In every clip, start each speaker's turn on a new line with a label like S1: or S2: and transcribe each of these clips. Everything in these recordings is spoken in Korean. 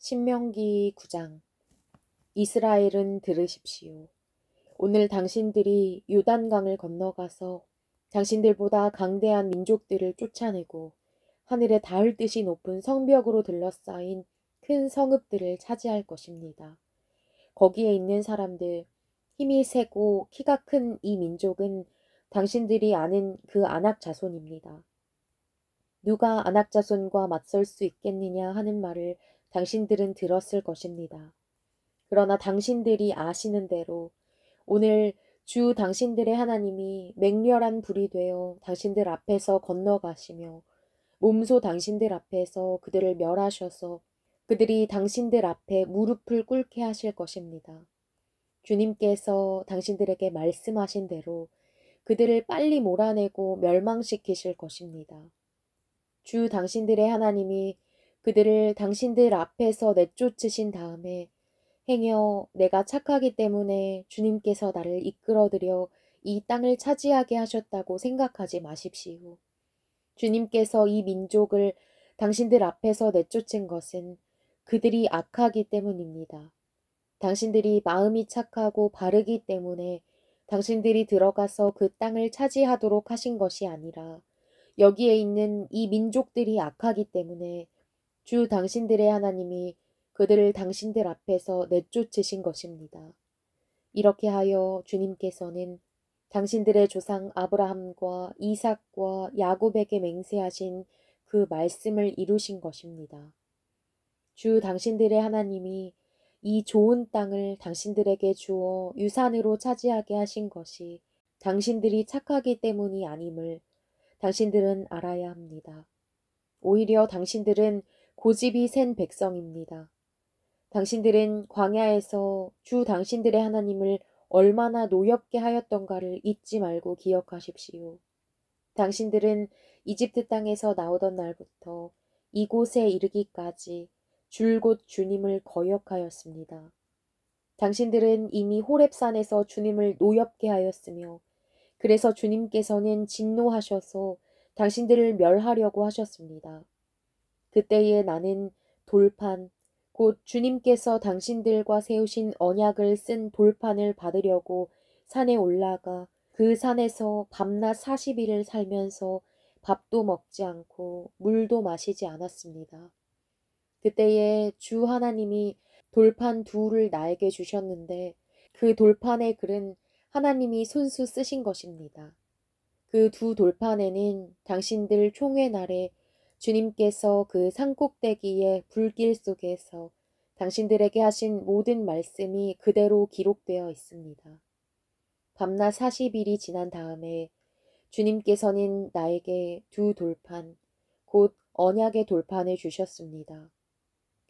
S1: 신명기 9장. 이스라엘은 들으십시오. 오늘 당신들이 요단강을 건너가서 당신들보다 강대한 민족들을 쫓아내고 하늘에 닿을 듯이 높은 성벽으로 둘러싸인 큰 성읍들을 차지할 것입니다. 거기에 있는 사람들, 힘이 세고 키가 큰 이 민족은 당신들이 아는 그 아낙 자손입니다. 누가 아낙 자손과 맞설 수 있겠느냐 하는 말을 당신들은 들었을 것입니다. 그러나 당신들이 아시는 대로 오늘 주 당신들의 하나님이 맹렬한 불이 되어 당신들 앞에서 건너가시며 몸소 당신들 앞에서 그들을 멸하셔서 그들이 당신들 앞에 무릎을 꿇게 하실 것입니다. 주님께서 당신들에게 말씀하신 대로 그들을 빨리 몰아내고 멸망시키실 것입니다. 주 당신들의 하나님이 그들을 당신들 앞에서 내쫓으신 다음에 행여 내가 착하기 때문에 주님께서 나를 이끌어들여 이 땅을 차지하게 하셨다고 생각하지 마십시오. 주님께서 이 민족을 당신들 앞에서 내쫓은 것은 그들이 악하기 때문입니다. 당신들이 마음이 착하고 바르기 때문에 당신들이 들어가서 그 땅을 차지하도록 하신 것이 아니라 여기에 있는 이 민족들이 악하기 때문에 주 당신들의 하나님이 그들을 당신들 앞에서 내쫓으신 것입니다. 이렇게 하여 주님께서는 당신들의 조상 아브라함과 이삭과 야곱에게 맹세하신 그 말씀을 이루신 것입니다. 주 당신들의 하나님이 이 좋은 땅을 당신들에게 주어 유산으로 차지하게 하신 것이 당신들이 착하기 때문이 아님을 당신들은 알아야 합니다. 오히려 당신들은 고집이 센 백성입니다. 당신들은 광야에서 주 당신들의 하나님을 얼마나 노엽게 하였던가를 잊지 말고 기억하십시오. 당신들은 이집트 땅에서 나오던 날부터 이곳에 이르기까지 줄곧 주님을 거역하였습니다. 당신들은 이미 호렙산에서 주님을 노엽게 하였으며 그래서 주님께서는 진노하셔서 당신들을 멸하려고 하셨습니다. 그때에 나는 돌판, 곧 주님께서 당신들과 세우신 언약을 쓴 돌판을 받으려고 산에 올라가 그 산에서 밤낮 40일을 살면서 밥도 먹지 않고 물도 마시지 않았습니다. 그때에 주 하나님이 돌판 둘을 나에게 주셨는데 그 돌판의 글은 하나님이 손수 쓰신 것입니다. 그 두 돌판에는 당신들 총회 날에 주님께서 그 산꼭대기의 불길 속에서 당신들에게 하신 모든 말씀이 그대로 기록되어 있습니다. 밤낮 40일이 지난 다음에 주님께서는 나에게 두 돌판, 곧 언약의 돌판을 주셨습니다.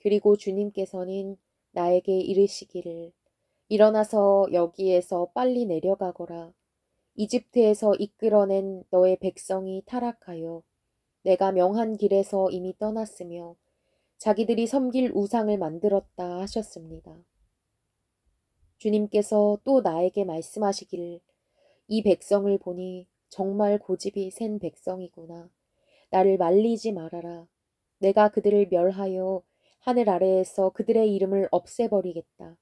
S1: 그리고 주님께서는 나에게 이르시기를 일어나서 여기에서 빨리 내려가거라. 이집트에서 이끌어낸 너의 백성이 타락하여 내가 명한 길에서 이미 떠났으며 자기들이 섬길 우상을 만들었다 하셨습니다. 주님께서 또 나에게 말씀하시기를 이 백성을 보니 정말 고집이 센 백성이구나. 나를 말리지 말아라. 내가 그들을 멸하여 하늘 아래에서 그들의 이름을 없애버리겠다.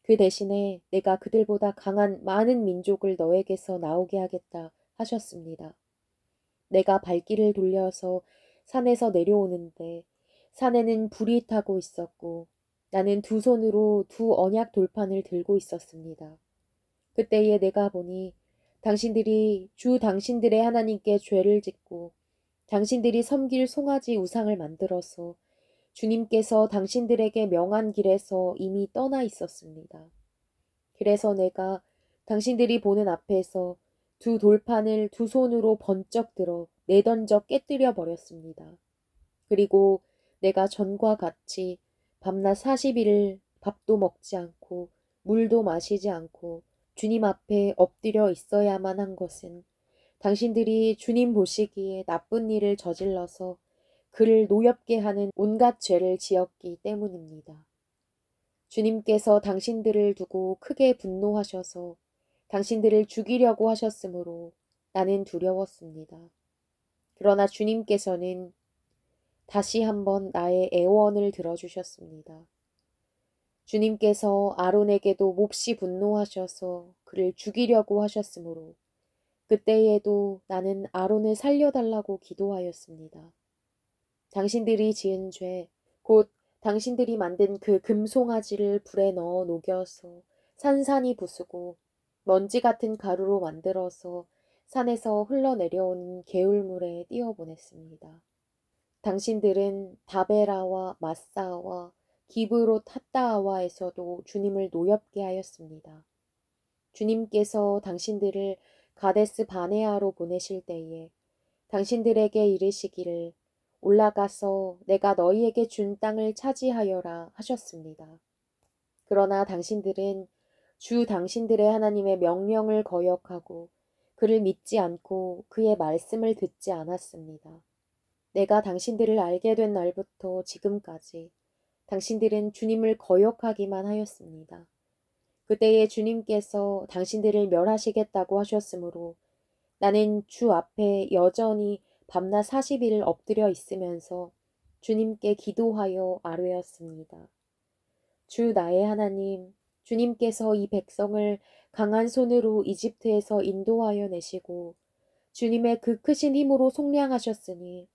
S1: 그 대신에 내가 그들보다 강한 많은 민족을 너에게서 나오게 하겠다 하셨습니다. 내가 발길을 돌려서 산에서 내려오는데 산에는 불이 타고 있었고 나는 두 손으로 두 언약 돌판을 들고 있었습니다. 그때에 내가 보니 당신들이 주 당신들의 하나님께 죄를 짓고 당신들이 섬길 송아지 우상을 만들어서 주님께서 당신들에게 명한 길에서 이미 떠나 있었습니다. 그래서 내가 당신들이 보는 앞에서 두 돌판을 두 손으로 번쩍 들어 내던져 깨뜨려 버렸습니다. 그리고 내가 전과 같이 밤낮 40일을 밥도 먹지 않고 물도 마시지 않고 주님 앞에 엎드려 있어야만 한 것은 당신들이 주님 보시기에 나쁜 일을 저질러서 그를 노엽게 하는 온갖 죄를 지었기 때문입니다. 주님께서 당신들을 두고 크게 분노하셔서 당신들을 죽이려고 하셨으므로 나는 두려웠습니다. 그러나 주님께서는 다시 한번 나의 애원을 들어주셨습니다. 주님께서 아론에게도 몹시 분노하셔서 그를 죽이려고 하셨으므로 그때에도 나는 아론을 살려달라고 기도하였습니다. 당신들이 지은 죄, 곧 당신들이 만든 그 금송아지를 불에 넣어 녹여서 산산이 부수고 먼지 같은 가루로 만들어서 산에서 흘러내려오는 개울물에 띄어보냈습니다. 당신들은 다베라와 마사와 기브롯 핫다아와에서도 주님을 노엽게 하였습니다. 주님께서 당신들을 가데스 바네아로 보내실 때에 당신들에게 이르시기를 올라가서 내가 너희에게 준 땅을 차지하여라 하셨습니다. 그러나 당신들은 주 당신들의 하나님의 명령을 거역하고 그를 믿지 않고 그의 말씀을 듣지 않았습니다. 내가 당신들을 알게 된 날부터 지금까지 당신들은 주님을 거역하기만 하였습니다. 그때에 주님께서 당신들을 멸하시겠다고 하셨으므로 나는 주 앞에 여전히 밤낮 40일 엎드려 있으면서 주님께 기도하여 아뢰었습니다. 주 나의 하나님, 주님께서 이 백성을 강한 손으로 이집트에서 인도하여 내시고 주님의 그 크신 힘으로 속량하셨으니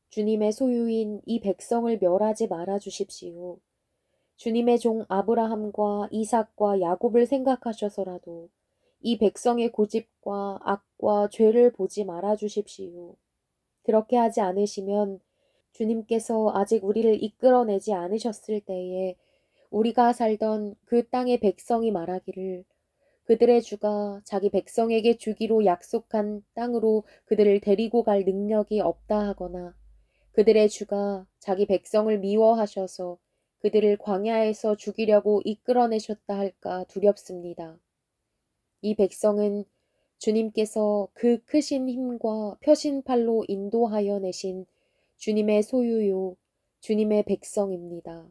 S1: 주님의 소유인 이 백성을 멸하지 말아 주십시오. 주님의 종 아브라함과 이삭과 야곱을 생각하셔서라도 이 백성의 고집과 악과 죄를 보지 말아 주십시오. 그렇게 하지 않으시면 주님께서 아직 우리를 이끌어내지 않으셨을 때에 우리가 살던 그 땅의 백성이 말하기를 그들의 주가 자기 백성에게 주기로 약속한 땅으로 그들을 데리고 갈 능력이 없다 하거나 그들의 주가 자기 백성을 미워하셔서 그들을 광야에서 죽이려고 이끌어내셨다 할까 두렵습니다. 이 백성은 주님께서 그 크신 힘과 펴신 팔로 인도하여 내신 주님의 소유요, 주님의 백성입니다.